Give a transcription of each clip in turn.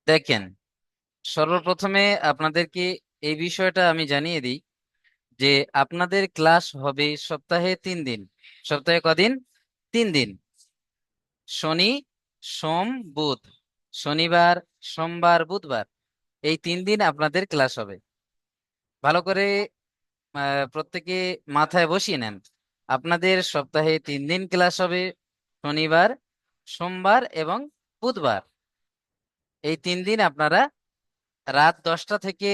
দেখেন, সর্বপ্রথমে আপনাদেরকে এই বিষয়টা আমি জানিয়ে দিই যে আপনাদের ক্লাস হবে সপ্তাহে 3 দিন। সপ্তাহে কদিন? 3 দিন। শনি, সোম, বুধ। শনিবার, সোমবার, বুধবার, এই 3 দিন আপনাদের ক্লাস হবে। ভালো করে প্রত্যেকে মাথায় বসিয়ে নেন। আপনাদের সপ্তাহে 3 দিন ক্লাস হবে, শনিবার, সোমবার এবং বুধবার। এই 3 দিন আপনারা রাত 10টা থেকে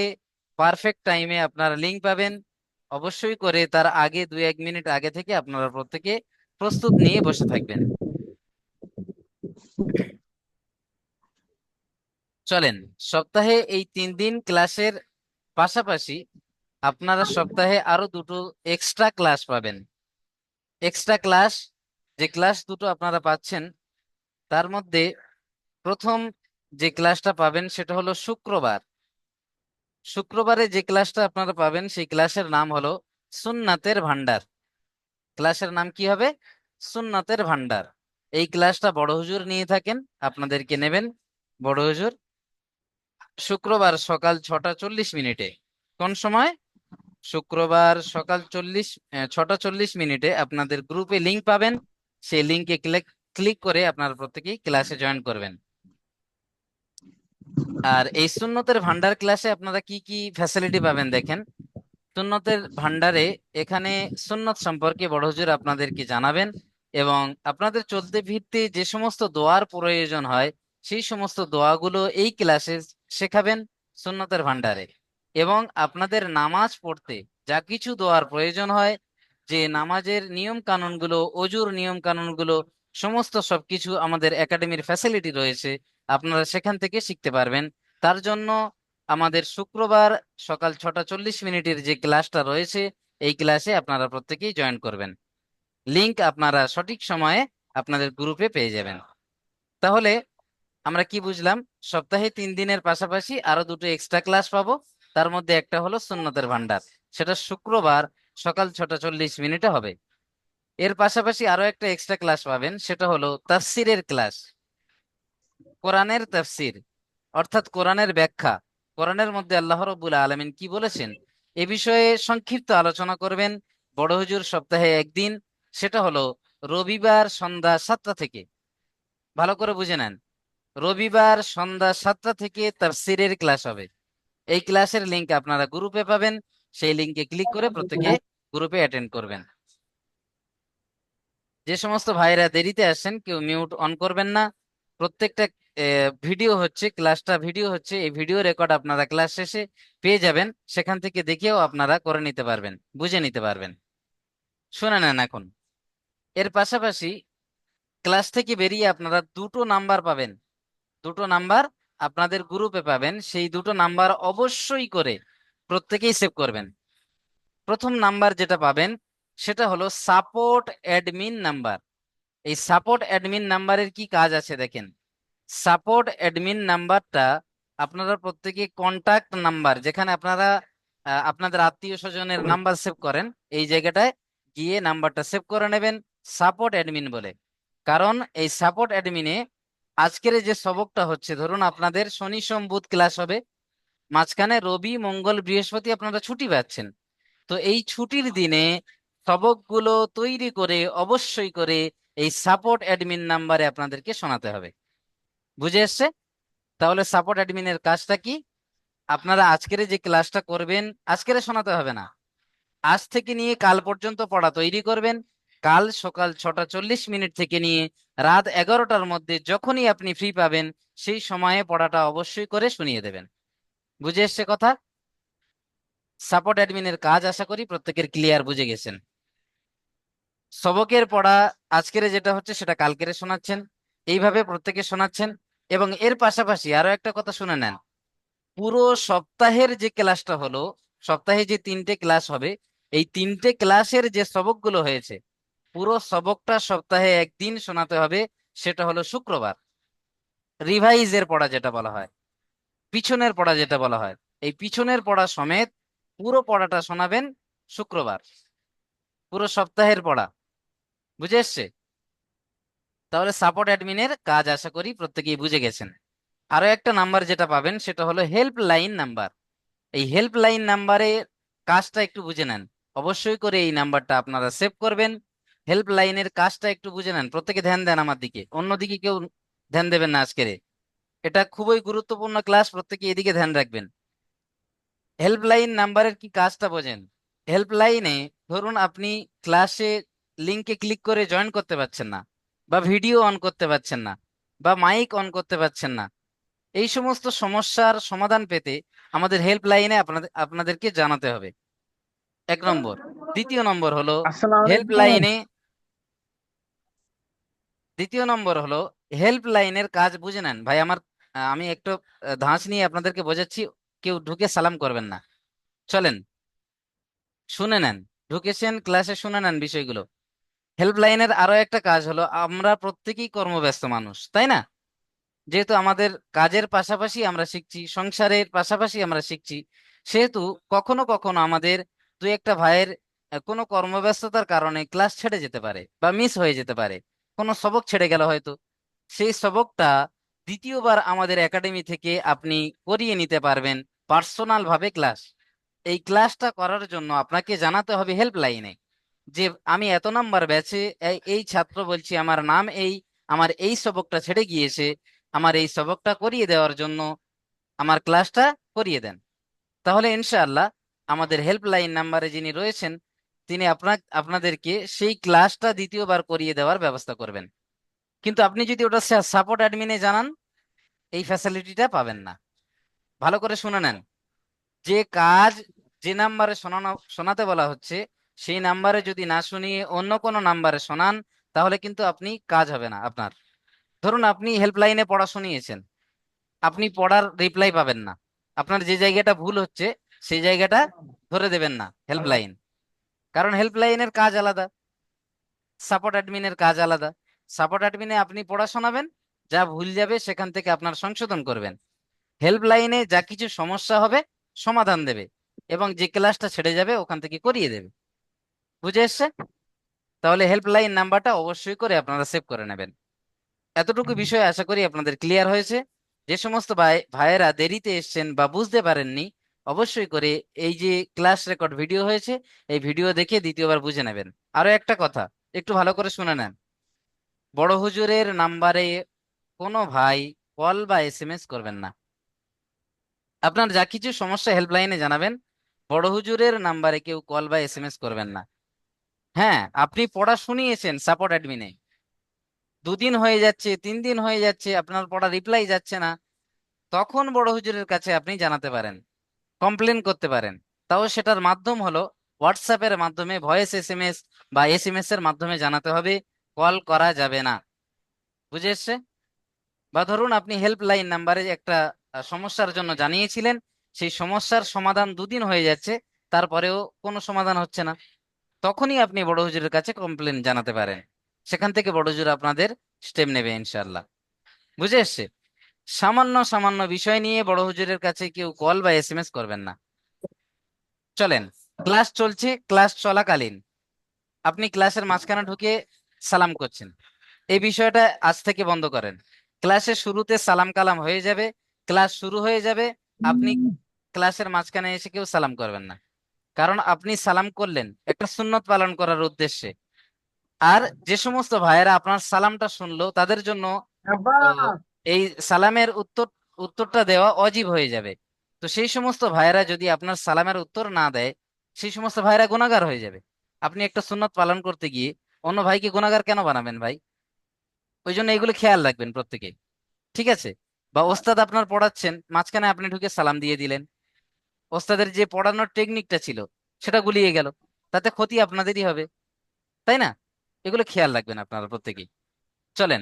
পারফেক্ট টাইমে আপনারা লিংক পাবেন। অবশ্যই করে তার আগে 2-1 মিনিট আগে থেকে আপনারা প্রত্যেকে প্রস্তুত নিয়ে বসে থাকবেন। চলেন, সপ্তাহে এই 3 দিন ক্লাসের পাশাপাশি আপনারা সপ্তাহে আরো দুটো এক্সট্রা ক্লাস পাবেন। এক্সট্রা ক্লাস, যে ক্লাস দুটো আপনারা পাচ্ছেন তার মধ্যে প্রথম যে ক্লাসটা পাবেন সেটা হলো শুক্রবার। শুক্রবারে যে ক্লাসটা আপনারা পাবেন সেই ক্লাসের নাম হলো সুন্নাতের ভান্ডার। ক্লাসের নাম কি হবে? সুন্নাতের ভান্ডার। এই ক্লাসটা বড় হুজুর নিয়ে থাকেন, আপনাদেরকে নেবেন বড় হুজুর। শুক্রবার সকাল 6টা 40 মিনিটে। কোন সময়? শুক্রবার সকাল 6টা 40 মিনিটে আপনাদের গ্রুপে লিংক পাবেন। সেই লিংকে ক্লিক ক্লিক করে আপনারা প্রত্যেকেই ক্লাসে জয়েন করবেন। আর এই সুন্নতের ভান্ডার ক্লাসে আপনারা কি কি ফ্যাসিলিটি পাবেন দেখেন। সুন্নতের ভান্ডারে এখানে সুন্নত সম্পর্কে বড় হুজুর আপনাদেরকে জানাবেন, এবং আপনাদের চলতে ফিরতে যে সমস্ত দোয়ার প্রয়োজন হয় সেই সমস্ত দোয়াগুলো এই ক্লাসে শেখাবেন সুন্নতের ভান্ডারে। এবং আপনাদের নামাজ পড়তে যা কিছু দোয়ার প্রয়োজন হয়, যে নামাজের নিয়ম কানুনগুলো, অজুর নিয়ম কানুনগুলো, সমস্ত সবকিছু আমাদের একাডেমির ফ্যাসিলিটি রয়েছে, আপনারা সেখান থেকে শিখতে পারবেন। তার জন্য আমাদের শুক্রবার সকাল 6টা 40 মিনিটের যে ক্লাসটা রয়েছে, এই ক্লাসে আপনারা প্রত্যেকেই জয়েন করবেন। লিংক আপনারা সঠিক সময়ে আপনাদের গ্রুপে পেয়ে যাবেন। তাহলে আমরা কি বুঝলাম? সপ্তাহে 3 দিনের পাশাপাশি আরো দুটো এক্সট্রা ক্লাস পাবো। তার মধ্যে একটা হলো সুন্নতের ভান্ডার, সেটা শুক্রবার সকাল 6টা 40 মিনিটে হবে। এর পাশাপাশি আরো একটা এক্সট্রা ক্লাস পাবেন, সেটা হলো তাফসিরের ক্লাস। কোরআনের তাফসির, অর্থাৎ কোরআনের ব্যাখ্যা। কোরআনের মধ্যে আল্লাহ রাব্বুল আলামিন কি বলেছেন এ বিষয়ে সংক্ষিপ্ত আলোচনা করবেন বড় হুজুর সপ্তাহে একদিন। সেটা হলো রবিবার সন্ধ্যা 7টা থেকে। ভালো করে বুঝে নেন, রবিবার সন্ধ্যা 7টা থেকে তাফসিরের ক্লাস হবে। এই ক্লাসের লিংক আপনারা গ্রুপে পাবেন। সেই লিংকে ক্লিক করে প্রত্যেকে গ্রুপে অ্যাটেন্ড করবেন। যে সমস্ত ভাইরা দেরিতে আসেন কেউ মিউট অন করবেন না। প্রত্যেকটা ভিডিও হচ্ছে, ক্লাসটা ভিডিও হচ্ছে, এই ভিডিও রেকর্ড আপনারা ক্লাস শেষে পেয়ে যাবেন। সেখান থেকে দেখেও আপনারা করে নিতে পারবেন, বুঝে নিতে পারবেন। শুনে নেন এখন। এর পাশাপাশি ক্লাস থেকে বেরিয়ে আপনারা দুটো নাম্বার পাবেন। দুটো নাম্বার আপনাদের গ্রুপে পাবেন। সেই দুটো নাম্বার অবশ্যই করে প্রত্যেকেই সেভ করবেন। প্রথম নাম্বার যেটা পাবেন সেটা হলো সাপোর্ট অ্যাডমিন নাম্বার। এই সাপোর্ট অ্যাডমিন নাম্বারের কি কাজ আছে দেখেন। সাপোর্ট অ্যাডমিন নাম্বারটা আপনারা প্রত্যেকে কন্টাক্ট নাম্বার, যেখানে আপনারা আপনাদের আত্মীয় স্বজনের নাম্বার সেভ করেন, এই জায়গাটায় গিয়ে নাম্বারটা সেভ করে নেবেন সাপোর্ট অ্যাডমিন বলে। কারণ এই সাপোর্ট অ্যাডমিনে আজকের এই যে সবকটা হচ্ছে, ধরুন আপনাদের শনি সোম বুধ ক্লাস হবে, মাঝখানে রবি মঙ্গল বৃহস্পতি আপনারা ছুটি পাচ্ছেন। তো এই ছুটির দিনে সবকগুলো তৈরি করে অবশ্যই করে এই সাপোর্ট অ্যাডমিন নাম্বারে আপনাদেরকে শোনাতে হবে। বুঝে এসছে? তাহলে সাপোর্ট অ্যাডমিনের কাজটা কি? আপনারা আজকের যে ক্লাসটা করবেন, আজকের শোনাতে হবে না, আজ থেকে নিয়ে কাল পর্যন্ত পড়া তৈরি করবেন। কাল সকাল 6টা 40 মিনিট থেকে নিয়ে রাত 11টার মধ্যে যখনই আপনি ফ্রি পাবেন সেই সময়ে পড়াটা অবশ্যই করে শুনিয়ে দেবেন। বুঝে এসছে কথা? সাপোর্ট অ্যাডমিনের কাজ আশা করি প্রত্যেকের ক্লিয়ার বুঝে গেছেন। সবকের পড়া আজকের যেটা হচ্ছে সেটা কালকের শোনাচ্ছেন, এইভাবে প্রত্যেকে শোনাচ্ছেন। এবং এর পাশাপাশি আরো একটা কথা শুনে নেন, পুরো সপ্তাহের যে ক্লাসটা হলো, সপ্তাহে যে 3টে ক্লাস হবে, এই 3টে ক্লাসের যে সবকগুলো হয়েছে পুরো সবকটা সপ্তাহে একদিন শোনাতে হবে। সেটা হলো শুক্রবার। রিভাইজের পড়া যেটা বলা হয়, পিছনের পড়া যেটা বলা হয়, এই পিছনের পড়া সমেত পুরো পড়াটা শোনাবেন শুক্রবার, পুরো সপ্তাহের পড়া। বুঝে এসছে? তাহলে সাপোর্ট অ্যাডমিনের কাজ আশা করি প্রত্যেকেই বুঝে গেছেন। আরো একটা নাম্বার যেটা পাবেন সেটা হলো হেল্পলাইন নাম্বার। এই হেল্পলাইন নাম্বারে কাজটা একটু বুঝে নেন, অবশ্যই করে এই নাম্বারটা আপনারা সেভ করবেন। হেল্পলাইনের কাজটা একটু বুঝে নেন, প্রত্যেকে ধ্যান দেন আমার দিকে, অন্যদিকে কেউ ধ্যান দেবেন না আজকের। এটা খুবই গুরুত্বপূর্ণ ক্লাস, প্রত্যেকে এদিকে ধ্যান রাখবেন। হেল্পলাইন নাম্বারের কি কাজটা বোঝেন। হেল্পলাইনে ধরুন আপনি ক্লাসে লিংকে ক্লিক করে জয়েন করতে পারছেন না, বা ভিডিও অন করতে পারছেন না, বা মাইক অন করতে পারছেন না। এই সমস্ত সমস্যার সমাধান পেতে আমাদের হেল্পলাইনে আপনাদেরকে জানাতে হবে, 1 নম্বর। দ্বিতীয় নম্বর হলো আসসালামু আলাইকুম। হেল্পলাইনে দ্বিতীয় নম্বর হলো হেল্পলাইনের কাজ বুঝে নেন ভাই আমার। আমি একটু ধাঁচ নিয়ে আপনাদেরকে বোঝাচ্ছি, কেউ ঢুকে সালাম করবেন না। চলেন শুনে নেন, ঢুকেছেন ক্লাসে শুনে নেন বিষয়গুলো। হেল্পলাইনের আরো একটা কাজ হলো, আমরা প্রত্যেকেই কর্মব্যস্ত মানুষ, তাই না? যেহেতু আমাদের কাজের পাশাপাশি আমরা শিখছি, সংসারের পাশাপাশি আমরা শিখছি, সেহেতু কখনো কখনো আমাদের দুই একটা ভাইয়ের কোনো কর্মব্যস্ততার কারণে ক্লাস ছেড়ে যেতে পারে বা মিস হয়ে যেতে পারে, কোনো সবক ছেড়ে গেল হয়তো। সেই সবকটা দ্বিতীয়বার আমাদের একাডেমি থেকে আপনি করিয়ে নিতে পারবেন পার্সোনাল ভাবে ক্লাস। এই ক্লাসটা করার জন্য আপনাকে জানাতে হবে হেল্পলাইনে যে আমি এত নাম্বার ব্যাচে এই ছাত্র বলছি, আমার নাম এই, আমার এই সবকটা ছেড়ে গিয়েছে, আমার এই সবকটা করিয়ে দেওয়ার জন্য আমার ক্লাসটা করিয়ে দেন। তাহলে ইনশাআল্লাহ আমাদের হেল্পলাইন নাম্বারে যিনি রয়েছেন তিনি আপনাদেরকে সেই ক্লাসটা দ্বিতীয়বার করিয়ে দেওয়ার ব্যবস্থা করবেন। কিন্তু আপনি যদি ওটা সাপোর্ট অ্যাডমিনে জানান, এই ফ্যাসিলিটিটা পাবেন না। ভালো করে শুনে নেন, যে কাজ যে নাম্বারে শোনাতে বলা হচ্ছে সেই নাম্বারে যদি না শুনিয়ে অন্য কোনো নাম্বারে শোনান, তাহলে কিন্তু আপনি কাজ হবে না আপনার। ধরুন আপনি হেল্পলাইনে পড়া শুনিয়েছেন, আপনি পড়ার রিপ্লাই পাবেন না, আপনার যে জায়গাটা ভুল হচ্ছে সেই জায়গাটা ধরে দেবেন না হেল্পলাইন। কারণ হেল্পলাইনের কাজ আলাদা, সাপোর্ট অ্যাডমিনের কাজ আলাদা। সাপোর্ট অ্যাডমিনে আপনি পড়া শোনাবেন, যা ভুল যাবে সেখান থেকে আপনার সংশোধন করবেন। হেল্পলাইনে যা কিছু সমস্যা হবে সমাধান দেবে, এবং যে ক্লাসটা ছেড়ে যাবে ওখান থেকে করিয়ে দেবে। বুঝে এসছে? তাহলে হেল্পলাইন নাম্বারটা অবশ্যই করে আপনারা সেভ করে নেবেন। এতটুকু বিষয় আশা করি আপনাদের ক্লিয়ার হয়েছে। যে সমস্ত ভাইয়েরা দেরিতে এসেছেন বা বুঝতে পারেননি, অবশ্যই করে এই যে ক্লাস রেকর্ড ভিডিও হয়েছে এই ভিডিও দেখে দ্বিতীয়বার বুঝে নেবেন। আরো একটা কথা, একটু ভালো করে শুনে নেন। বড় হুজুরের নাম্বারে কোনো ভাই কল বা এসএমএস করবেন না। আপনার যা কিছু সমস্যা হেল্পলাইনে জানাবেন, বড় হুজুরের নাম্বারে কেউ কল বা এসএমএস করবেন না। হ্যাঁ, আপনি পড়া শুনিয়েছেন সাপোর্ট অ্যাডমিনে, 2 দিন হয়ে যাচ্ছে, 3 দিন হয়ে যাচ্ছে, আপনার পড়া রিপ্লাই যাচ্ছে না, তখন বড় হুজুরের কাছে আপনি জানাতে পারেন, কমপ্লেন করতে পারেন। তাও সেটার মাধ্যম হলো হোয়াটসঅ্যাপের মাধ্যমে, ভয়েস এসএমএস বা এসএমএস এর মাধ্যমে জানাতে হবে, কল করা যাবে না। বুঝে এসছে? বা ধরুন আপনি হেল্পলাইন নাম্বারে একটা সমস্যার জন্য জানিয়েছিলেন, সেই সমস্যার সমাধান 2 দিন হয়ে যাচ্ছে, তারপরেও কোনো সমাধান হচ্ছে না, তখনই আপনি বড় হুজুরের কাছে কমপ্লেন জানাতে পারেন। সেখান থেকে বড় হুজুর আপনাদের স্টেপ নেবে ইনশাল্লাহ। বুঝে এসছে? সামান্য সামান্য বিষয় নিয়ে বড় হুজুরের কাছে কেউ কল বা এসএমএস করবেন না। চলেন, ক্লাস চলছে, ক্লাস চলাকালীন আপনি ক্লাসের মাঝখানে ঢুকে সালাম করছেন, এই বিষয়টা আজ থেকে বন্ধ করেন। ক্লাসের শুরুতে সালাম কালাম হয়ে যাবে, ক্লাস শুরু হয়ে যাবে, আপনি ক্লাসের মাঝখানে এসে কেউ সালাম করবেন না। কারণ আপনি সালাম করলেন একটা সুন্নত পালন করার উদ্দেশ্যে, আর যে সমস্ত ভাইয়েরা আপনার সালামটা শুনলো তাদের জন্য আব্বা। তো এই সালামের উত্তরটা দেওয়া অজীব হয়ে যাবে। তো সেই সমস্ত ভাইয়েরা যদি আপনার সালামের উত্তর না দেয়, সেই সমস্ত ভাইয়েরা গুনাহগার হয়ে যাবে। আপনি একটা সুন্নত পালন করতে গিয়ে অন্য ভাইকে গুনাহগার কেন বানাবেন ভাই? ওই জন্য এগুলো খেয়াল রাখবেন প্রত্যেকে, ঠিক আছে? বা ওস্তাদ আপনার পড়াচ্ছেন, মাঝখানে আপনি ঢুকে সালাম দিয়ে দিলেন, ওস্তাদের যে পড়ানোর টেকনিকটা ছিল সেটা গুলিয়ে গেল, তাতে ক্ষতি আপনাদেরই হবে, তাই না? এগুলো খেয়াল রাখবেন আপনারা প্রত্যেকেই। চলেন,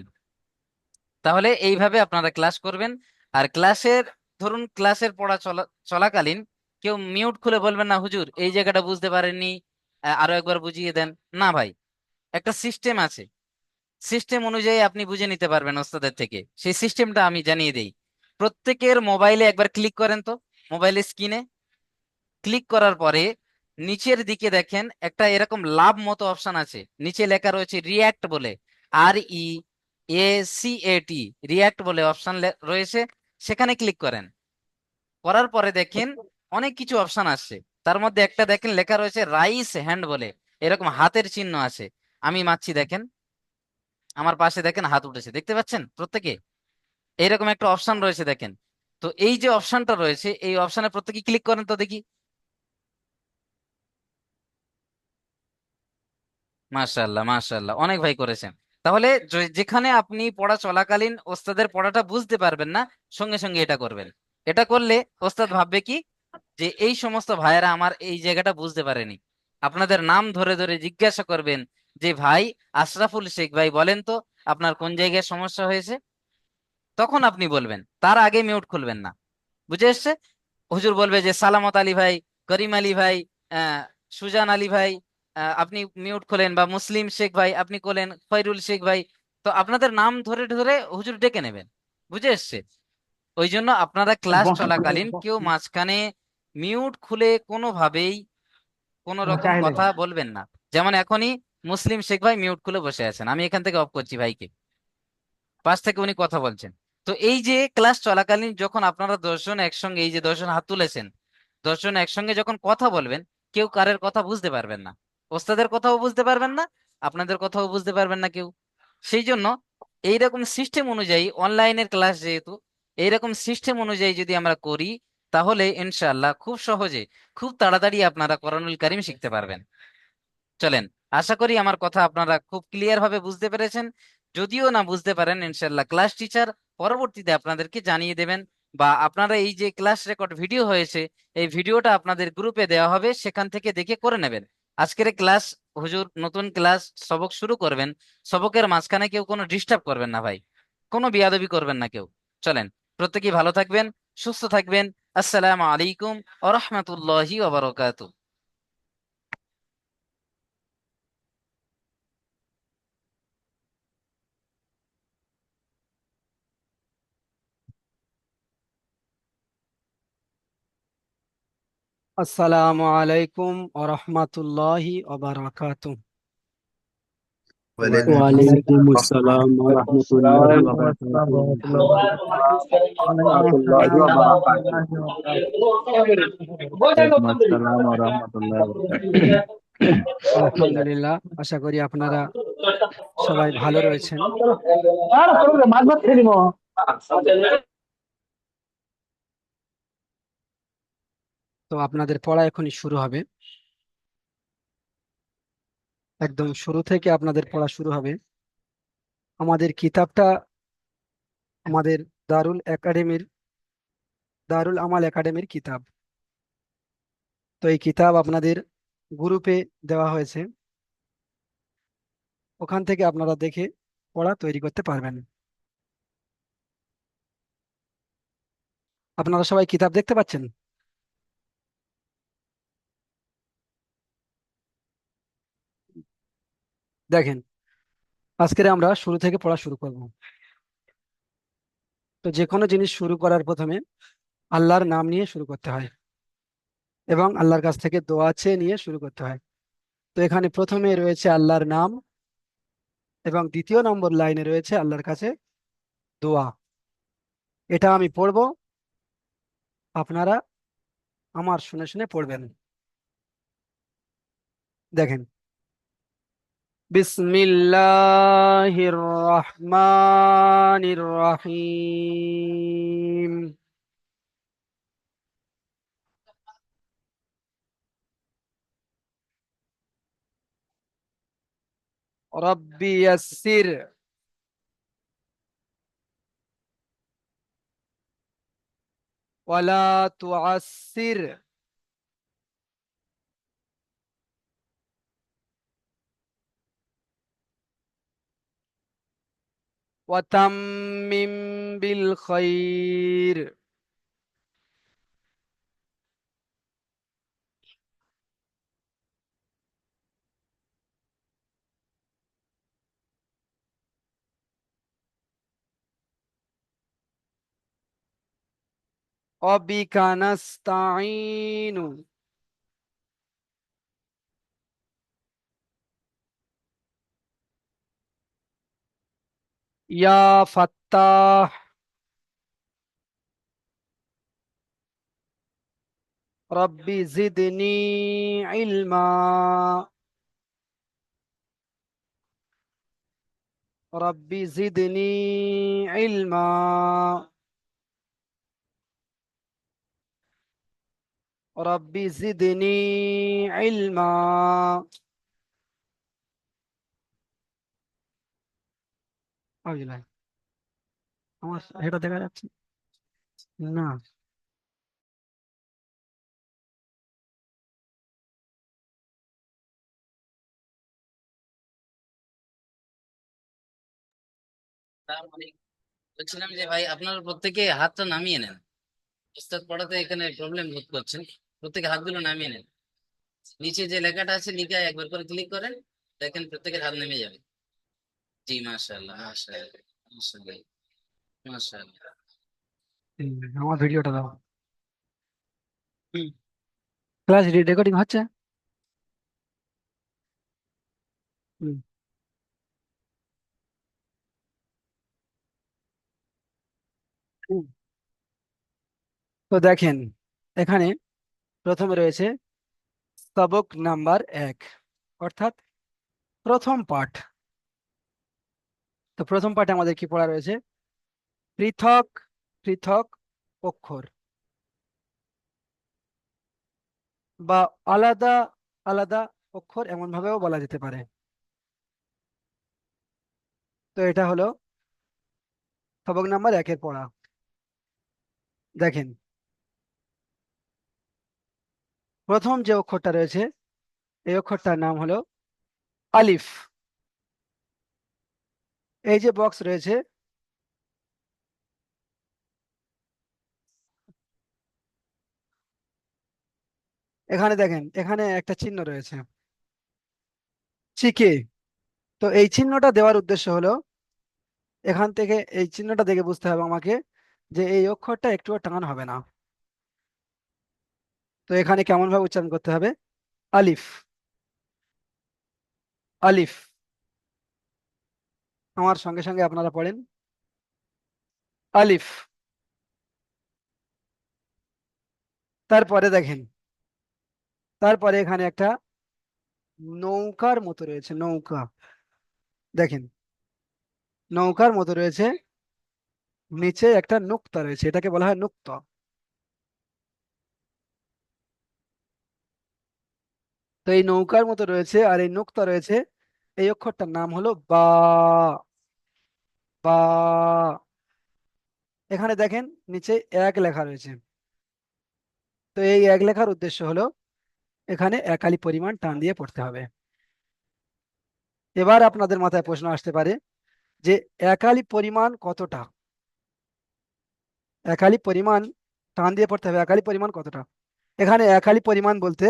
তাহলে এইভাবে আপনারা ক্লাস করবেন। আর ক্লাসের ধরুন ক্লাসের পড়া চলাকালীন কেউ মিউট খুলে বলবেন না, হুজুর এই জায়গাটা বুঝতে পারেননি, আরো একবার বুঝিয়ে দেন। না ভাই, একটা সিস্টেম আছে, সিস্টেম অনুযায়ী আপনি বুঝে নিতে পারবেন ওস্তাদের থেকে। সেই সিস্টেমটা আমি জানিয়ে দেই। প্রত্যেকের মোবাইলে একবার ক্লিক করেন তো, মোবাইলের স্ক্রিনে ক্লিক করার পরে নিচের দিকে দেখেন একটা এরকম লাভ মতো অপশন আছে, নিচে লেখা রয়েছে রিয়্যাক্ট বলে, REACT, রিয়্যাক্ট বলে অপশন রয়েছে। সেখানে ক্লিক করেন। করার পরে দেখেন অনেক কিছু অপশন আসছে। তার মধ্যে একটা দেখেন লেখা রয়েছে রাইস হ্যান্ড বলে, এরকম হাতের চিহ্ন আছে। আমি মারছি, দেখেন আমার পাশে দেখেন হাত উঠেছে, দেখতে পাচ্ছেন প্রত্যেকে? এইরকম একটা অপশন রয়েছে দেখেন। তো এই যে অপশনটা রয়েছে, এই অপশনে প্রত্যেকে ক্লিক করেন তো দেখি। মাশাআল্লাহ, মাশাআল্লাহ, অনেক ভাই করেছেন। তাহলে যেখানে আপনি পড়া চলাকালীন ওস্তাদের পড়াটা বুঝতে পারবেন না, সঙ্গে সঙ্গে এটা করবেন। এটা করলে ওস্তাদ ভাববে কি, যে এই সমস্ত ভাইয়েরা আমার এই জায়গাটা বুঝতে পারেনি। আপনাদের নাম ধরে ধরে জিজ্ঞাসা করবেন যে ভাই আশরাফুল শেখ ভাই, বলেন তো আপনার কোন জায়গায় সমস্যা হয়েছে। তখন আপনি বলবেন, তার আগে মিউট খুলবেন না। বুঝে এসছে? হুজুর বলবে যে সালামত আলী ভাই, করিম আলী ভাই, আহ, সুজান আলী ভাই, আপনি মিউট খোলেন, বা মুসলিম শেখ ভাই আপনি খোলেন, খয়রুল শেখ ভাই। তো আপনাদের নাম ধরে ধরে হুজুর ডেকে নেবেন। বুঝে এসছে? ওই জন্য আপনারা ক্লাস চলাকালীন কেউ মাঝখানে মিউট খুলে কোনোভাবেই কোনো রকম কথা বলবেন না। যেমন এখনই মুসলিম শেখ ভাই মিউট খুলে বসে আছেন, আমি এখান থেকে অফ করছি ভাইকে, পাশ থেকে উনি কথা বলছেন। তো এই যে ক্লাস চলাকালীন যখন আপনারা 10 জন একসঙ্গে, এই যে 10 জন হাত তুলেছেন, 10 জন একসঙ্গে যখন কথা বলবেন, কেউ কারের কথা বুঝতে পারবেন না। ওস্তাদের কথাও বুঝতে পারবেন না, আপনাদের কথাও বুঝতে পারবেন না কেউ। সেই জন্য এইরকম সিস্টেম অনুযায়ী, অনলাইনের ক্লাস যেহেতু, এইরকম সিস্টেম অনুযায়ী যদি আমরা করি, তাহলে ইনশাআল্লাহ খুব সহজে, খুব তাড়াতাড়ি আপনারা কোরআনুল কারীম শিখতে পারবেন। চলেন, আশা করি আমার কথা আপনারা খুব ক্লিয়ার ভাবে বুঝতে পেরেছেন। যদিও না বুঝতে পারেন, ইনশাল্লাহ ক্লাস টিচার পরবর্তীতে আপনাদেরকে জানিয়ে দেবেন, বা আপনারা এই যে ক্লাস রেকর্ড ভিডিও হয়েছে, এই ভিডিওটা আপনাদের গ্রুপে দেওয়া হবে, সেখান থেকে দেখে করে নেবেন। আজকের ক্লাস, হুজুর নতুন ক্লাস, সবক শুরু করবেন, সবকের মাঝখানে কেউ কোনো ডিস্টার্ব করবেন না ভাই, কোনো বিয়াদবি করবেন না কেউ। চলেন, প্রত্যেকেই ভালো থাকবেন, সুস্থ থাকবেন। আসসালামু আলাইকুম ওয়া রাহমাতুল্লাহি ওয়া বারাকাতুহু। আসসালামু আলাইকুম ওরহমতুল্লাহি ওবারাকাতুহ। ওয়ালাইকুম ওয়ালাইকুম আসসালাম আসসালাম ওয়া রাহমাতুল্লাহি ওয়া ওয়ালাইকুম আসসালাম বারাকাতুহু। রহমতুল্লাহ ওয়ালাইকুম রহমতুল্লাহি আসসালাম ওয়া বারাকাতুহু। রহমতুল্লাহি ওয়ালাইকুম আসসালাম রহমতুল্লাহ আলহামদুলিল্লাহ, আশা করি আপনারা সবাই ভালো রয়েছেন। তো আপনাদের পড়া এখনই শুরু হবে, একদম শুরু থেকে আপনাদের পড়া শুরু হবে। আমাদের কিতাবটা আমাদের দারুল আমাল একাডেমির কিতাব। তো এই কিতাব আপনাদের গ্রুপে দেওয়া হয়েছে, ওখান থেকে আপনারা দেখে পড়া তৈরি করতে পারবেন। আপনারা সবাই কিতাব দেখতে পাচ্ছেন? দেখেন, আজকে আমরা শুরু থেকে পড়া শুরু করব। তো যে কোনো জিনিস শুরু করার প্রথমে আল্লাহর নাম নিয়ে শুরু করতে হয়, এবং আল্লাহর কাছ থেকে দোয়া চেয়ে নিয়ে শুরু করতে হয়। তো এখানে প্রথমে রয়েছে আল্লাহর নাম, এবং দ্বিতীয় নম্বর লাইনে রয়েছে আল্লাহর কাছে দোয়া। এটা আমি পড়বো, আপনারা আমার শুনে শুনে পড়বেন। দেখেন, বিসমিল্লাহির রহমানির রহিম। রব্বি ইয়াসসির ওয়ালা তুআসসির ওয়াতাম্মিম বিল খাইর। وبك نستعين يا فتاح রব্বি জিদনি ইলমা, রব্বি জিদনি ইলমা, রব্বি জিদনি ইলমা। আউযুবিল্লাহ। আমার এটা দেখা যাচ্ছে না। বলছিলাম যে ভাই আপনারা প্রত্যেকে হাতটা নামিয়ে নেন। ওস্তাদ পড়াতে এখানে প্রবলেম বোধ করছেন। প্রত্যেকে হাতগুলো নামিয়ে নেন। নিচে যে লেখাটা আছে লিখায় একবার করে ক্লিক করেন, দেখেন প্রত্যেকের হাত নেমে যাবে। জি মাশাআল্লাহ, মাশাআল্লাহ, মাশাআল্লাহ, মাশাআল্লাহ। আমার ভিডিওটা দাও। ক্লাস রেকর্ডিং হচ্ছে। হুম, হুম। তো দেখেন, এখানে প্রথমে রয়েছে সবক নাম্বার 1, অর্থাৎ প্রথম পাঠ। তো প্রথম পাঠে আমাদের কি পড়া রয়েছে? পৃথক পৃথক অক্ষর বা আলাদা আলাদা অক্ষর, এমন ভাবেও বলা যেতে পারে। তো এটা হলো সবক নাম্বার 1-এর পড়া। দেখেন, প্রথম যে অক্ষরটা রয়েছে এই অক্ষরটার নাম হলো আলিফ। এই যে বক্স রয়েছে, এখানে দেখেন, এখানে একটা চিহ্ন রয়েছে, চিকে। তো এই চিহ্নটা দেওয়ার উদ্দেশ্য হলো, এখান থেকে এই চিহ্নটা দেখে বুঝতে হবে আমাকে যে এই অক্ষরটা একটুও টান হবে না। তো এখানে কেমন ভাবে উচ্চারণ করতে হবে? আলিফ, আলিফ। আমার সঙ্গে সঙ্গে আপনারা পড়েন, আলিফ। তারপরে দেখেন, তারপরে এখানে একটা নৌকার মতো রয়েছে, নৌকা। দেখেন, নৌকার মতো রয়েছে, নিচে একটা নুক্তা রয়েছে, এটাকে বলা হয় নুক্তা। তো এই নৌকার মতো রয়েছে আর এই নুক্তা রয়েছে, এই অক্ষরটার নাম হলো বা। বা। এখানে দেখেন, নিচে এক লেখা রয়েছে। তো এই এক লেখার উদ্দেশ্য হলো এখানে একালি পরিমাণ টান দিয়ে পড়তে হবে। এবার আপনাদের মাথায় প্রশ্ন আসতে পারে যে একালি পরিমাণ কতটা? একালি পরিমাণ টান দিয়ে পড়তে হবে, একালি পরিমাণ কতটা? এখানে একালি পরিমাণ বলতে,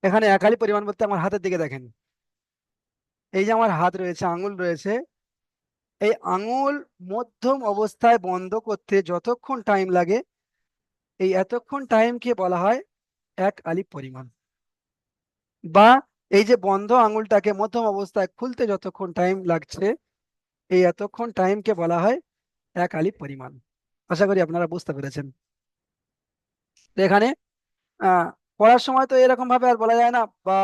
এখানে একালি পরিমাণ বলতে আমার হাতের দিকে দেখেন, এই যে আমার হাত রয়েছে, আঙ্গুল রয়েছে, এই আঙ্গুল মধ্যম অবস্থায় বন্ধ করতে যতক্ষণ টাইম লাগে, এই এতক্ষণ টাইমকে বলা হয় এক আলিফ পরিমাণ। বা এই যে বন্ধ আঙ্গুলটাকে মধ্যম অবস্থায় খুলতে যতক্ষণ টাইম লাগছে, এই এতক্ষণ টাইমকে বলা হয় এক আলিফ পরিমাণ। আশা করি আপনারা বুঝতে পেরেছেন। তো এখানে আহ পড়ার সময় তো এরকম ভাবে আর বলা যায় না, বা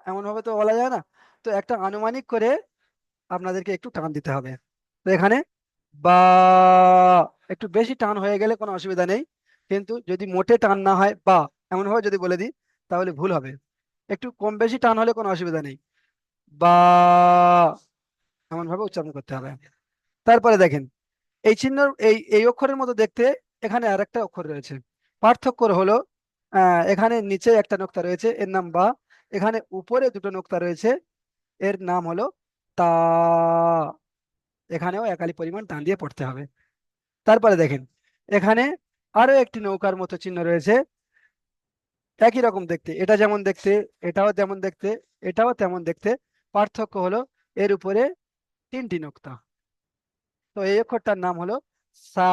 এমন ভাবে তো বলা যায় না। তো একটা আনুমানিক করে আপনাদেরকে একটু টান দিতে হবে। তো এখানে বা, একটু বেশি টান হয়ে গেলে কোনো অসুবিধা নেই, কিন্তু যদি মোটে টান না হয় বা এমন ভাবে যদি বলে দিই তাহলে ভুল হবে। একটু কম বেশি টান হলে কোনো অসুবিধা নেই, বা এমন ভাবে উচ্চারণ করতে হবে। তারপরে দেখেন, এই চিহ্ন, এই এই অক্ষরের মতো দেখতে এখানে আরেকটা অক্ষর রয়েছে। পার্থক্য হলো এখানে নিচে একটা নোক্তা রয়েছে, এর নাম বা। এখানে উপরে দুটো নোক্তা রয়েছে, এর নাম হলো তা। এখানেও একালি পরিমাণ টান দিয়ে পড়তে হবে। তারপরে দেখেন, এখানে আরো একটি নৌকার মতো চিহ্ন রয়েছে, একই রকম দেখতে, এটা যেমন দেখতে, এটাও যেমন দেখতে, এটাও তেমন দেখতে। পার্থক্য হলো এর উপরে তিনটি নোক্তা। তো এই অক্ষরটার নাম হলো সা।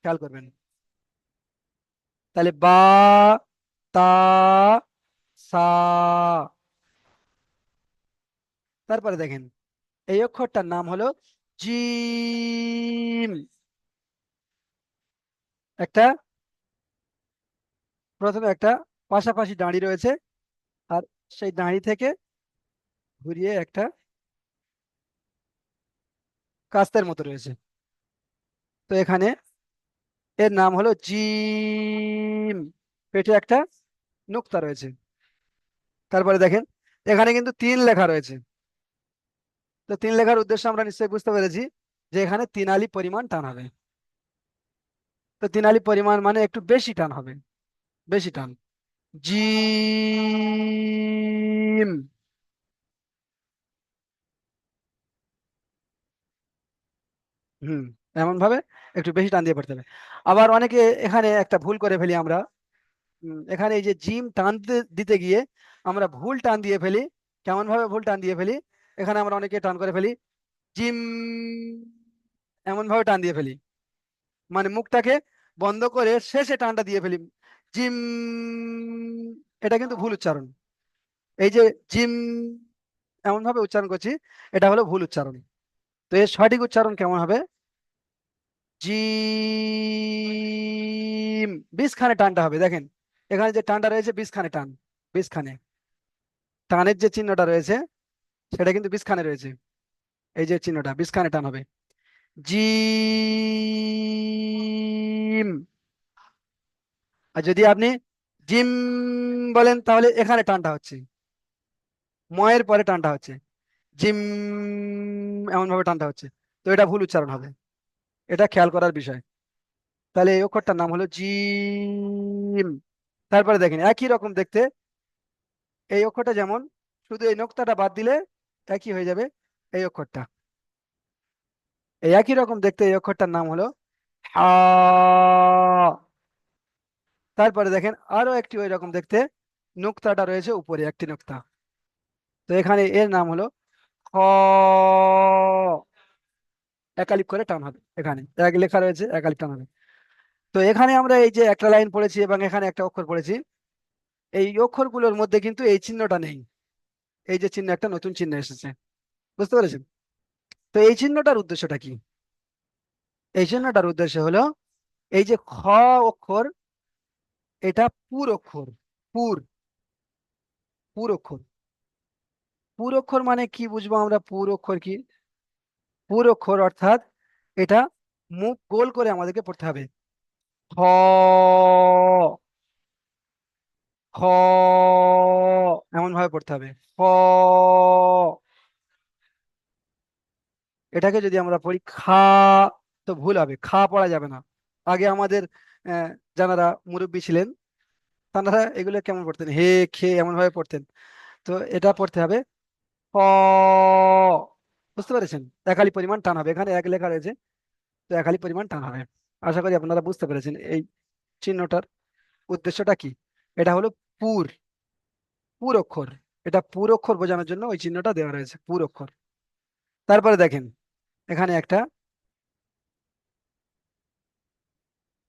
খেয়াল করবেন, তাহলে বা, তা, সা। তারপরে দেখেন, এই অক্ষরটার নাম হলো জিম। একটা প্রথমে একটা পাশাপাশি দাঁড়ি রয়েছে, আর সেই দাঁড়ি থেকে ঘুরিয়ে একটা কাস্তের মতো রয়েছে। তো এখানে এর নাম হলো জিম। পেটে একটা নুক্তা রয়েছে। তারপরে দেখেন এখানে কিন্তু 3 লেখা রয়েছে। তো 3 লেখার উদ্দেশ্য আমরা নিশ্চয়ই বুঝতে পেরেছি, যে এখানে 3 আলি পরিমাণ টান হবে। তো 3 আলি পরিমাণ মানে একটু বেশি টান হবে, বেশি টান। জিম। হুম, এমন ভাবে একটু বেশি টান দিয়ে পড়তে হবে। আবার অনেকে এখানে একটা ভুল করে ফেলি আমরা। এখানে এই যে জিম টান দিতে গিয়ে আমরা ভুল টান দিয়ে ফেলি। কেমন ভাবে ভুল টান দিয়ে ফেলি? এখানে আমরা অনেকে টান করে ফেলি জিম, এমন ভাবে টান দিয়ে ফেলি, মানে মুখটাকে বন্ধ করে শেষে টানটা দিয়ে ফেলি জিম। এটা কিন্তু ভুল উচ্চারণ। এই যে জিম এমন ভাবে উচ্চারণ করছি, এটা হলো ভুল উচ্চারণ। তো এর সঠিক উচ্চারণ কেমন হবে? জিম। 20 খানে টানটা হবে, দেখেন এখানে যে টানটা রয়েছে 20 খানে টান। 20 খানে টানের যে চিহ্নটা রয়েছে সেটা কিন্তু 20 খানে রয়েছে। এই যে চিহ্নটা 20 খানে টান হবে। জিম। আর যদি আপনি জিম বলেন তাহলে এখানে টানটা হচ্ছে, ময়ের পরে টানটা হচ্ছে জিম, এমন ভাবে টানটা হচ্ছে। তো এটা ভুল উচ্চারণ হবে, এটা খেয়াল করার বিষয়। তাহলে এই অক্ষরটার নাম হলো জিম। তারপরে দেখেন একই রকম দেখতে এই অক্ষরটা যেমন, শুধু এই নোক্তাটা বাদ দিলে একই হয়ে যাবে এই অক্ষরটা। এই একই রকম দেখতে এই অক্ষরটার নাম হলো হা। তারপরে দেখেন আরো একটি ওই রকম দেখতে নোক্তাটা রয়েছে উপরে একটি নোক্তা। তো এখানে এর নাম হলো খ। একালিপ করে টান হবে, এখানে এক লেখা রয়েছে একালিপ টান হবে। তো এখানে আমরা এই যে একটা লাইন পড়েছি এবং এখানে একটা অক্ষর পড়েছি, এই অক্ষরগুলোর মধ্যে কিন্তু এই চিহ্নটা নেই। এই যে চিহ্ন, একটা নতুন চিহ্ন এসেছে, বুঝতে পেরেছেন? তো এই চিহ্নটার উদ্দেশ্যটা কি? এই চিহ্নটার উদ্দেশ্য হলো এই যে খ অক্ষর, এটা পুর অক্ষর। পুর, পুর অক্ষর। পুর অক্ষর মানে কি বুঝবো আমরা? পুর অক্ষর কি? পুর অক্ষর অর্থাৎ এটা মুখ গোল করে আমাদেরকে পড়তে হবে। খ, খ, এমন ভাবে পড়তে হবে। খ। এটাকে যদি আমরা পড়ি খা, তো ভুল হবে, খা পড়া যাবে না। আগে আমাদের আহ, যারা মুরব্বী ছিলেন তারা এগুলো কেমন পড়তেন? হে, খে, এমন ভাবে পড়তেন। তো এটা পড়তে হবে খ। বুঝতে পেরেছেন? একালি পরিমাণ টান হবে, এখানে এক লেখা রয়েছে, তো একালি পরিমাণ টান হবে। আশা করি আপনারা বুঝতে পেরেছেন এই চিহ্নটার উদ্দেশ্যটা কি। এটা হলো পুর, পুর অক্ষর। এটা পুর অক্ষর বোঝানোর জন্য ওই চিহ্নটা দেওয়া রয়েছে, পুর অক্ষর। তারপরে দেখেন এখানে একটা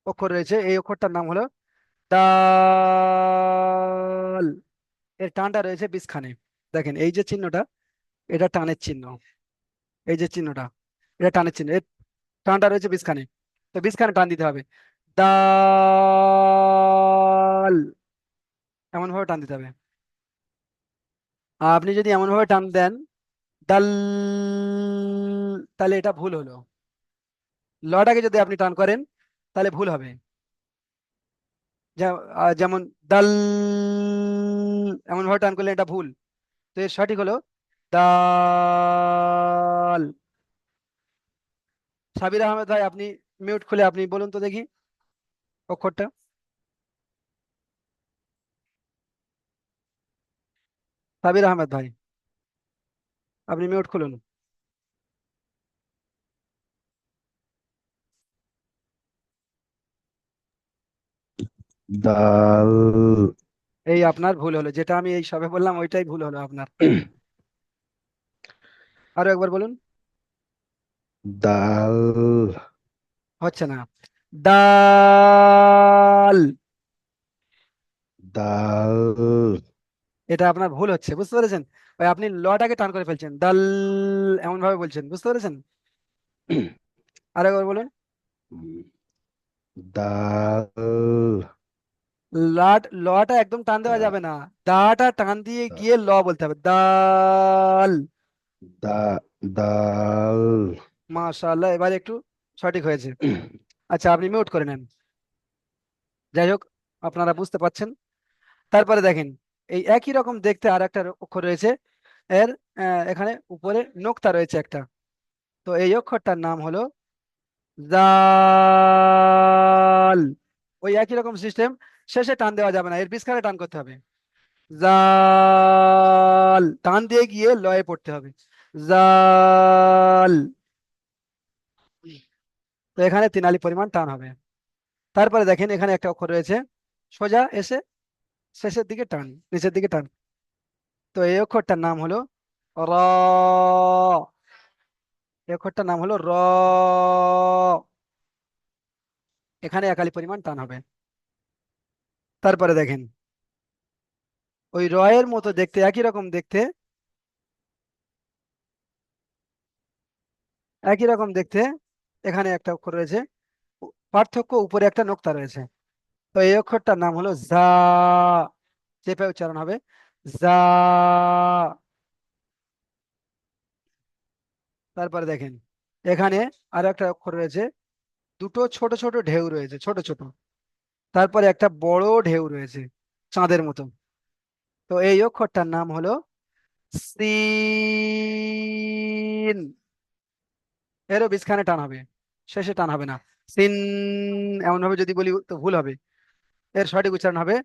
অক্ষর রয়েছে, এই অক্ষরটার নাম হলো দাল। এর টানটা রয়েছে 20 খানে। দেখেন এই যে চিহ্নটা, এটা টানের চিহ্ন। এই যে চিহ্নটা, এটা টানের চিহ্ন। এর টানটা রয়েছে 20 খানে। তো 20 খানে টান দিতে হবে দাল, এমন ভাবে টান দিতে হবে। আর আপনি যদি এমন ভাবে টান দেন দাল, তাহলে এটা ভুল হলো। লটাকে যদি আপনি টান করেন তাহলে ভুল হবে। যেমন দাল, এমন ভাবে টান করলে এটা ভুল। তো এর সঠিক হলো দাল। সাবির আহমেদ ভাই, আপনি মিউট খুলে আপনি বলুন তো দেখি অক্ষরটা। সাবির আহমেদ ভাই, আপনি মিউট খুলুন। দাল, এই আপনার ভুল হলো, যেটা আমি এই সবে বললাম ওইটাই ভুল হলো আপনার। আরো একবার বলুন। দাল, হচ্ছে না। ডাল। দাল, এটা আপনার ভুল হচ্ছে, বুঝতে পেরেছেন? ওই আপনি লটাকে টান করে ফেলছেন, ডাল এমন ভাবে বলছেন, বুঝতে পেরেছেন? আরেকবার বলুন। দাল লটা একদম টান দেওয়া দা যাবে না, দাটা টান দিয়ে গিয়ে ল বলতে হবে, দাল। দা দাল মাশাআল্লাহ, এবার একটু সঠিক হয়েছে। আচ্ছা, আপনি মিউট করে নেন। যাই হোক, আপনারা বুঝতে পাচ্ছেন। তারপরে দেখেন, এই একই রকম দেখতে আর একটা অক্ষর রয়েছে। এর এখানে উপরে নোক্তা রয়েছে একটা। তো এই অক্ষরটার নাম হলো জাল। ওই একই রকম সিস্টেম, শেষে টান দেওয়া যাবে না, এর পিছখানে টান করতে হবে। জাল, টান দিয়ে গিয়ে লয়ে পড়তে হবে। জাল। তো এখানে 3 আলি পরিমাণ টান হবে। তারপরে দেখেন, এখানে একটা অক্ষর রয়েছে, সোজা এসে শেষের দিকে টান, নিচের দিকে টান। তো এই অক্ষরটার নাম হলো র। এই অক্ষরটার নাম হলো র। এখানে 1 আলি পরিমাণ টান হবে। তারপরে দেখেন, ওই র এর মতো দেখতে, একই রকম দেখতে, একই রকম দেখতে এখানে একটা অক্ষর রয়েছে, পার্থক্য উপরে একটা নোক্তা রয়েছে। তো এই অক্ষরটার নাম হলো জা। চেপে উচ্চারণ হবে, জা। তারপরে দেখেন, এখানে আরো একটা অক্ষর রয়েছে, দুটো ছোট ছোট ঢেউ রয়েছে, ছোট ছোট। তারপরে একটা বড় ঢেউ রয়েছে, চাঁদের মতো। তো এই অক্ষরটার নাম হলো সিন। এরও মাঝখানে টান হবে, শেষে টান হবে না। সিন, এমন ভাবে যদি বলি তো ভুল হবে। এর সঠিক উচ্চারণ হবে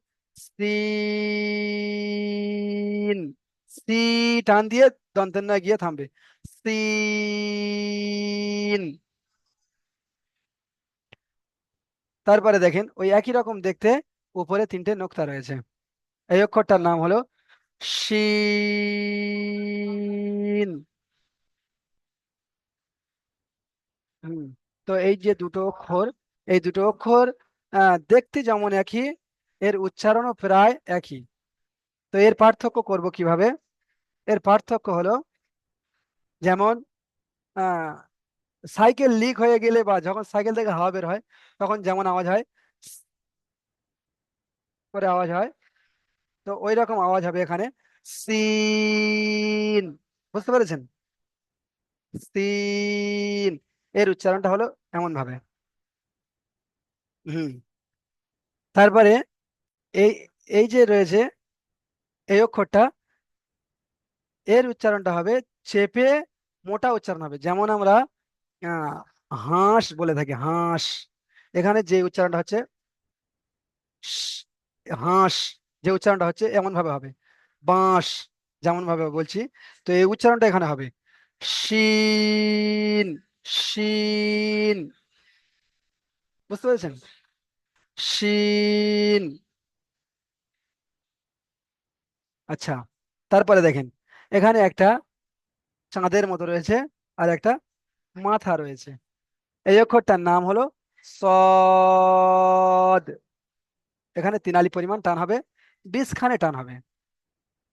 সিন। সি, টান দিয়ে দন্তের না গিয়ে থামবে, সিন। তারপরে দেখেন, ওই একই রকম দেখতে উপরে 3টে নোক্তা রয়েছে। এই অক্ষরটার নাম হলো শিন। হুম। তো এই যে দুটো অক্ষর, এই দুটো অক্ষর দেখতে যেমন একই, এর উচ্চারণও প্রায় একই। তো এর পার্থক্য করব কিভাবে? এর পার্থক্য হলো, যেমন আহ সাইকেল লিক হয়ে গেলে বা যখন সাইকেল থেকে হাওয়া বের হয়, তখন যেমন আওয়াজ হয়, করে আওয়াজ হয়, তো ওই রকম আওয়াজ হবে এখানে, সিন। বুঝতে পেরেছেন? সিন, এর উচ্চারণটা হলো এমন ভাবে। হুম। তারপরে এই এই যে রয়েছে এই অক্ষরটা, এর উচ্চারণটা হবে চেপে মোটা উচ্চারণ হবে, যেমন আমরা আহ, হাঁস বলে থাকি, হাঁস। এখানে যে উচ্চারণটা হচ্ছে স, হাঁস, যে উচ্চারণটা হচ্ছে এমন ভাবে হবে। বাঁশ, যেমন ভাবে বলছি, তো এই উচ্চারণটা এখানে হবে শিন। শিন। বুঝতে পেরেছেন? শিন। আচ্ছা, তারপরে দেখেন, এখানে একটা চাঁদের মতো রয়েছে, আর একটা মাথা রয়েছে। এই অক্ষরটার নাম হলো সদ। এখানে 3 আলি পরিমাণ টান হবে, 20 খানে টান হবে।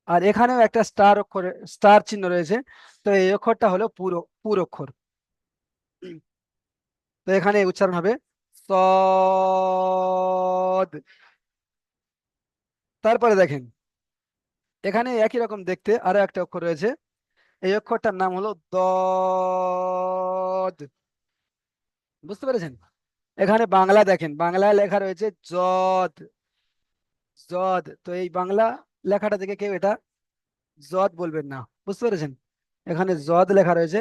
আর এখানেও একটা স্টার অক্ষর, স্টার চিহ্ন রয়েছে। তো এই অক্ষরটা হলো পুরো পুর অক্ষর। তো এখানে উচ্চারণ হবে সদ। তারপরে দেখেন, এখানে একই রকম দেখতে আরো একটা অক্ষর রয়েছে। এই অক্ষরটার নাম হলো দদ। বুঝতে পেরেছেন? এখানে বাংলা দেখেন, বাংলায় লেখা রয়েছে জদ। জদ, তো এই বাংলা লেখাটা দেখে কেউ এটা জদ বলবেন না। বুঝতে পেরেছেন? এখানে জদ লেখা রয়েছে,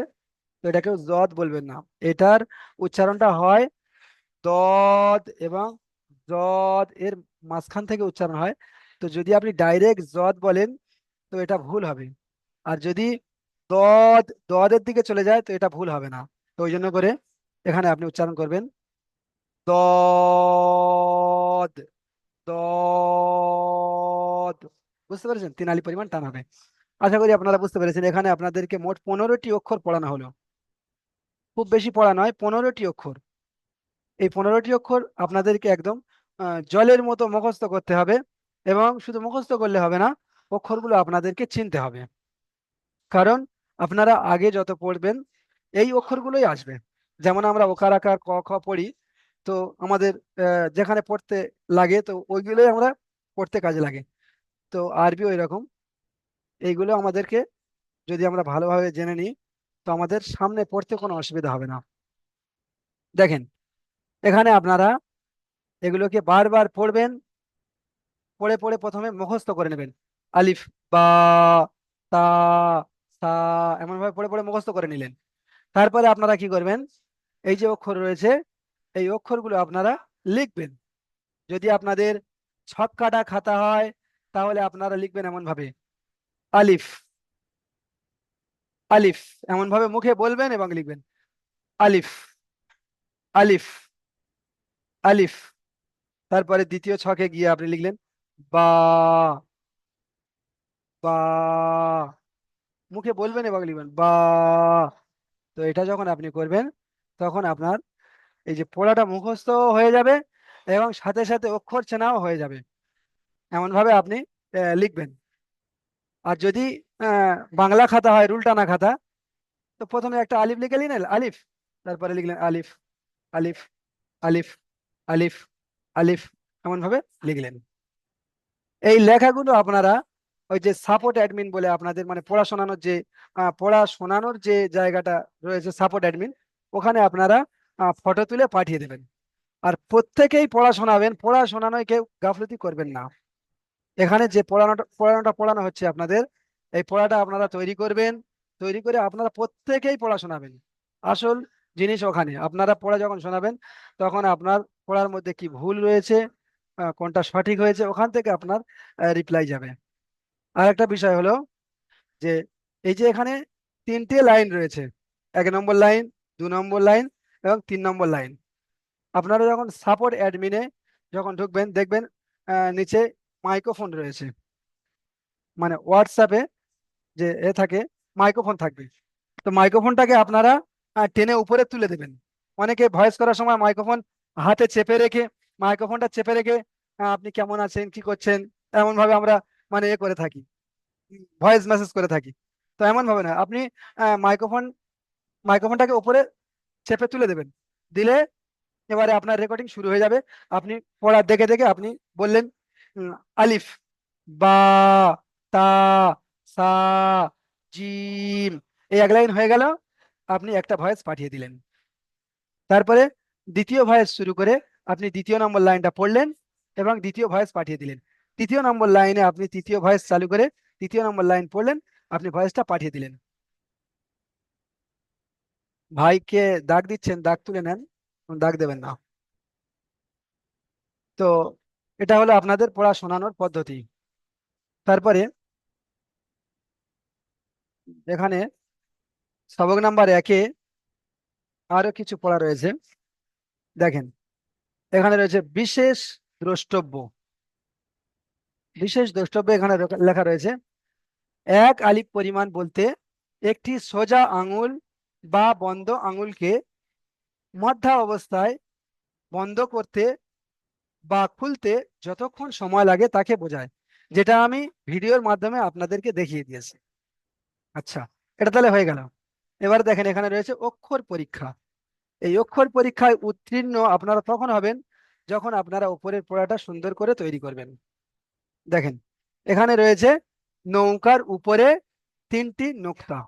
তো এটা কেউ জদ বলবেন না। এটার উচ্চারণটা হয় দদ, এবং জদ এর মাঝখান থেকে উচ্চারণ হয়। তো যদি আপনি ডাইরেক্ট জদ বলেন, তো এটা ভুল হবে। আর যদি দদের দিকে চলে যায়, তো এটা ভুল হবে না। তো ওই জন্য করে এখানে আপনি উচ্চারণ করবেন দদ। দদ। বুঝতে পেরেছেন? 3 আলি পরিমাণ টান হবে। আশা করি আপনারা বুঝতে পেরেছেন। এখানে আপনাদেরকে মোট 15টি অক্ষর পড়ানো হলো। খুব বেশি পড়া নয়, 15টি অক্ষর। এই 15টি অক্ষর আপনাদেরকে একদম জলের মতো মুখস্থ করতে হবে। এবং শুধু মুখস্থ করলে হবে না, অক্ষরগুলো আপনাদেরকে চিনতে হবে। কারণ আপনারা আগে যত পড়বেন, এই অক্ষরগুলোই আসবে। যেমন আমরা ওকার আকার ক খ পড়ি, তো আমাদের যেখানে পড়তে লাগে তো ওইগুলোই আমরা পড়তে কাজে লাগে। তো আরবি ওই রকম, এইগুলো আমাদেরকে যদি আমরা ভালোভাবে জেনে নিই তো আমাদের সামনে পড়তে কোনো অসুবিধা হবে না। দেখেন, এখানে আপনারা এগুলোকে বারবার পড়বেন, পড়ে পড়ে প্রথমে মুখস্থ করে নেবেন। আলিফ, বা, তা, সা, এমন ভাবে পড়ে পড়ে মুখস্থ করে নিলেন। তারপরে আপনারা কি করবেন, এই যে অক্ষর রয়েছে এই অক্ষরগুলো আপনারা লিখবেন। যদি আপনাদের ছক কাটা খাতা হয় তাহলে আপনারা লিখবেন এমন ভাবে, আলিফ, আলিফ, এমন ভাবে মুখে বলবেন এবং লিখবেন, আলিফ, আলিফ, আলিফ। তারপরে দ্বিতীয় ছকে গিয়ে আপনি লিখলেন বা, বা, মুখে বলবেন এবং লিখবেন বা। তো এটা যখন আপনি করবেন তখন আপনার এই যে পড়াটা মুখস্থ হয়ে যাবে এবং সাথে সাথে অক্ষর চেনাও হয়ে যাবে। এমন ভাবে আপনি লিখবেন। আর যদি বাংলা খাতা হয়, রুল টানা খাতা, তো প্রথমে একটা আলিফ লিখে নিলেন, আলিফ, তারপরে লিখলেন আলিফ, আলিফ, আলিফ, আলিফ, আলিফ, এমন ভাবে লিখলেন। এই লেখাগুলো আপনারা ওই যে সাপোর্ট অ্যাডমিন বলে আপনাদের মানে পড়া শোনানোর যে পড়া শোনানোর যে জায়গাটা রয়েছে সাপোর্ট অ্যাডমিন, ওখানে আপনারা ফটো তুলে পাঠিয়ে দেবেন। আর প্রত্যেকেই পড়া শোনাবেন, পড়া শোনানোয় কেউ গাফলতি করবেন না। এখানে যে পড়ানোটা পড়ানো হচ্ছে আপনাদের, এই পড়াটা আপনারা তৈরি করবেন, তৈরি করে আপনারা প্রত্যেকেই পড়া শোনাবেন। আসল জিনিস ওখানে আপনারা পড়া যখন শোনাবেন তখন আপনার পড়ার মধ্যে কি ভুল রয়েছে, কোনটা সঠিক হয়েছে, ওখান থেকে আপনার রিপ্লাই যাবে। আর একটা বিষয় হলো যে এই যে এখানে তিনটে লাইন রয়েছে, 1 নম্বর লাইন, 2 নম্বর লাইন এবং 3 নম্বর লাইন। আপনারা যখন সাপোর্ট অ্যাডমিনে যখন ঢুকবেন দেখবেন নিচে মাইক্রোফোন রয়েছে, মানে হোয়াটসঅ্যাপে যে থাকে মাইক্রোফোন থাকবে। তো মাইক্রোফোনটাকে আপনারা টেনে উপরে তুলে দেবেন। অনেকে ভয়েস করার সময় মাইক্রোফোন হাতে চেপে রেখে, মাইক্রোফোনটা চেপে রেখে আপনি কেমন আছেন কি করছেন এমন ভাবে আমরা মানে করে থাকি, ভয়েস মেসেজ করে থাকি। তো এমন ভাবে না, আপনি মাইক্রোফোন মাইক্রোফোনটাকে উপরে চেপে তুলে দেবেন, দিলে এবারে আপনার রেকর্ডিং শুরু হয়ে যাবে। আপনি পড়া দেখে দেখে আপনি বললেন উম, আলিফ, বা, তা, সা, জিম, এই 1 লাইন হয়ে গেল, আপনি একটা ভয়েস পাঠিয়ে দিলেন। তারপরে দ্বিতীয় ভয়েস শুরু করে আপনি 2 নম্বর লাইনটা পড়লেন এবং দ্বিতীয় ভয়েস পাঠিয়ে দিলেন। 3য় নম্বর লাইনে আপনি তৃতীয় ভয়েস চালু করে 3য় নম্বর লাইন পড়লেন, আপনি ভয়েসটা পাঠিয়ে দিলেন। ভাইকে দাগ দিচ্ছেন, দাগ তুলে নেন, দাগ দেবেন না। তো এটা হলো আপনাদের পড়া শোনানোর পদ্ধতি। তারপরে এখানে সবক নাম্বার 1-এ আরো কিছু পড়া রয়েছে। দেখেন, এখানে রয়েছে বিশেষ দ্রষ্টব্য। বিশেষ দ্রষ্টব্য এখানে লেখা রয়েছে, 1 আলিফ পরিমাণ বলতে একটি সোজা আঙুল বা বন্ধ আঙুলকে মধ্যা অবস্থায় বন্ধ করতে বা খুলতে যতক্ষণ সময় লাগে তাকে বোঝায়, যেটা আমি ভিডিওর মাধ্যমে আপনাদেরকে দেখিয়ে দিয়েছি। আচ্ছা, এটা তাহলে হয়ে গেল। এবার দেখেন এখানে রয়েছে অক্ষর পরীক্ষা। এই অক্ষর পরীক্ষায় উত্তীর্ণ আপনারা তখন হবেন যখন আপনারা উপরের পড়াটা সুন্দর করে তৈরি করবেন। দেখেন, এখানে রয়েছে নৌকার উপরে 3টি নোক্তা।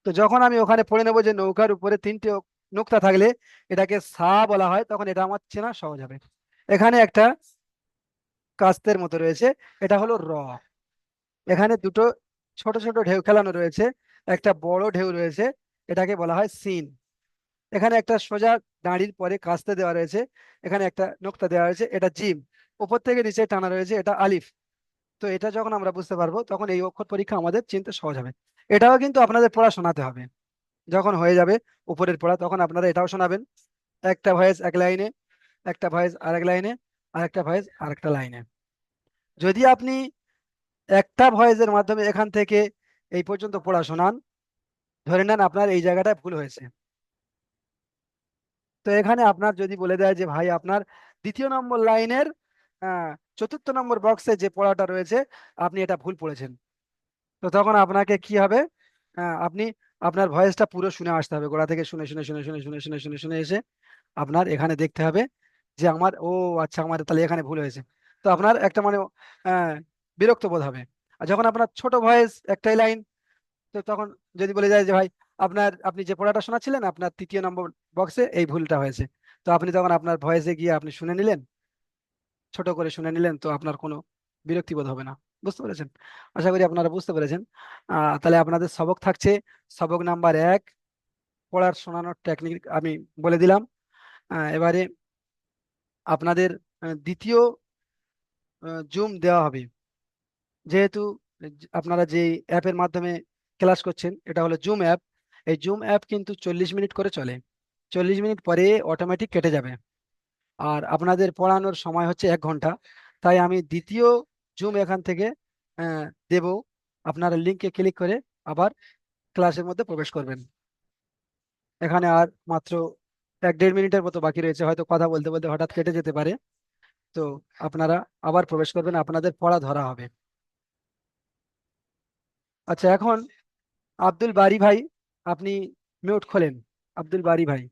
তো যখন আমি ওখানে পড়ে নেবো যে নৌকার উপরে 3টে নোক্তা থাকলে এটাকে সা বলা হয়, তখন এটা আমার চেনা সহজ হবে। এখানে একটা কাস্তের মতো রয়েছে, এটা হলো র। এখানে দুটো ছোট ছোট ঢেউ খেলানো রয়েছে, একটা বড় ঢেউ রয়েছে, এটাকে বলা হয় সিন। এখানে একটা সোজা দাঁড়ির পরে কাস্তে দেওয়া রয়েছে, এখানে একটা নোক্তা দেওয়া রয়েছে, এটা জিম। উপর থেকে নিচে টানা রয়েছে, এটা আলিফ। তো এটা যখন আমরা বুঝতে পারবো তখন এই অক্ষর পরীক্ষা আমাদের চিনতে সহজ হবে। এটাও কিন্তু আপনাদের পড়া শোনাতে হবে। যখন হয়ে যাবে উপরের পড়া তখন আপনারা এটাও শোনাবেন, একটা ভয়েস 1 লাইনে, একটা ভয়েস আরেক লাইনে, আর একটা ভয়েস আরেকটা লাইনে। যদি আপনি একটা ভয়েসের মাধ্যমে এখান থেকে এই পর্যন্ত পড়া শোনান, ধরে নেন আপনার এই জায়গাটায় ভুল হয়েছে, তো এখানে আপনার যদি বলে দেয় যে ভাই আপনার 2য় নম্বর লাইনের আহ 4র্থ নম্বর বক্সে যে পড়াটা রয়েছে আপনি এটা ভুল পড়েছেন, তো তখন আপনাকে কি হবে, আপনি আপনার ভয়েসটা পুরো শুনে আসতে হবে, গোড়া থেকে শুনে শুনে শুনে শুনে শুনে শুনে শুনে শুনে এসে আপনার এখানে দেখতে হবে যে আমার, ও আচ্ছা, আমার তাহলে এখানে ভুল হয়েছে। তো আপনার একটা মানে আহ, বিরক্ত বোধ হবে। আর যখন আপনার ছোট ভয়েস একটাই লাইন, তো তখন যদি বলে যায় যে ভাই আপনি যে পড়াটা শোনাচ্ছিলেন আপনার 3য় নম্বর বক্সে এই ভুলটা হয়েছে, তো আপনি তখন আপনার ভয়েসে গিয়ে আপনি শুনে নিলেন, ছোট করে শুনে নিলেন, তো আপনার কোনো বিরক্তি বোধ হবে না। বুঝতে পেরেছেন? আশা করি আপনারা বুঝতে পেরেছেন। তাহলে আপনাদের সবক থাকছে সবক নাম্বার 1, পড়ার শোনানোর টেকনিক আমি বলে দিলাম। এবারে আপনাদের দ্বিতীয় জুম দেওয়া হবে। যেহেতু আপনারা যে অ্যাপের মাধ্যমে ক্লাস করছেন এটা হলো জুম অ্যাপ। এই জুম অ্যাপ কিন্তু 40 মিনিট করে চলে, 40 মিনিট পরে অটোমেটিক কেটে যাবে। আর আপনাদের পড়ানোর সময় হচ্ছে 1 ঘন্টা। তাই আমি দ্বিতীয় জুম এখান থেকে আহ, দেব। আপনারা লিঙ্কে ক্লিক করে আবার ক্লাসের মধ্যে প্রবেশ করবেন। এখানে আর মাত্র 1-1.5 মিনিটের মতো বাকি রয়েছে, হয়তো কথা বলতে বলতে হঠাৎ কেটে যেতে পারে। তো আপনারা আবার প্রবেশ করবেন, আপনাদের পড়া ধরা হবে। আচ্ছা, এখন আব্দুল বারি ভাই, আপনি মিউট খোলেন। আব্দুল বারি ভাই,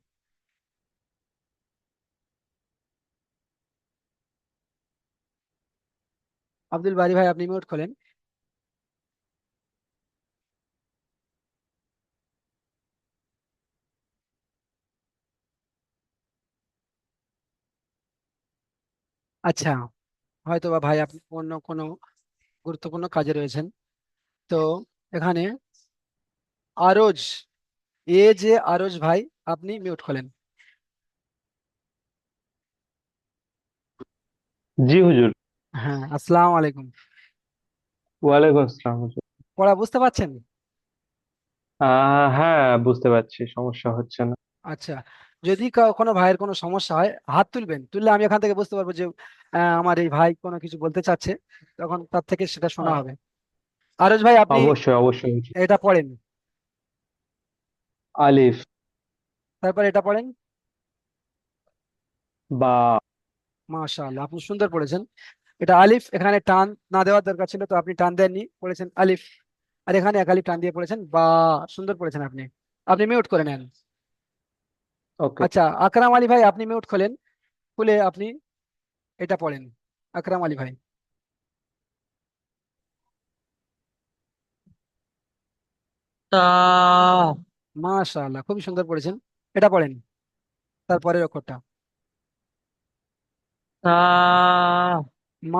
আব্দুল বারি ভাই আপনি মিউট খোলেন। আচ্ছা, হয়তো বা ভাই আপনি অন্য কোনো গুরুত্বপূর্ণ কাজে রয়েছেন। তো এখানে আরজ, যে আরজ ভাই আপনি মিউট খোলেন। জি হুজুর। হ্যাঁ, আসসালামু আলাইকুম। ওয়ালাইকুম আসসালাম হুজুর। পড়া বুঝতে পারছেন? হ্যাঁ, বুঝতে পারছি, সমস্যা হচ্ছে না। আচ্ছা, যদি কোনো ভাইয়ের কোনো সমস্যা হয় হাত তুলবেন, তুললে আমি এখান থেকে বুঝতে পারবো যে আমার এই ভাই কোনো কিছু বলতে চাচ্ছে, তখন তার থেকে সেটা শোনা আহ, হবে। আরজ ভাই আপনি অবশ্যই অবশ্যই হুজুর। এটা পড়েন, আলিফ, তারপর এটা পড়েন। বা। মাশাআল্লাহ, আপনি সুন্দর পড়েছেন। এটা আলিফ, এখানে টান না দেওয়ার দরকার ছিল, তো আপনি টান দেননি, পড়েছেন আলিফ। আর এখানে এক আলিফ টান দিয়ে পড়েছেন বা। সুন্দর পড়েছেন আপনি। আপনি মিউট করে নেন। ওকে। আচ্ছা, আকরাম আলী ভাই আপনি মিউট খোলেন, খুলে আপনি এটা পড়েন। আকরাম আলী ভাই, তা মাশাআল্লাহ, খুবই সুন্দর পড়েছেন। এটা পড়েন, তারপরের অক্ষরটা। তা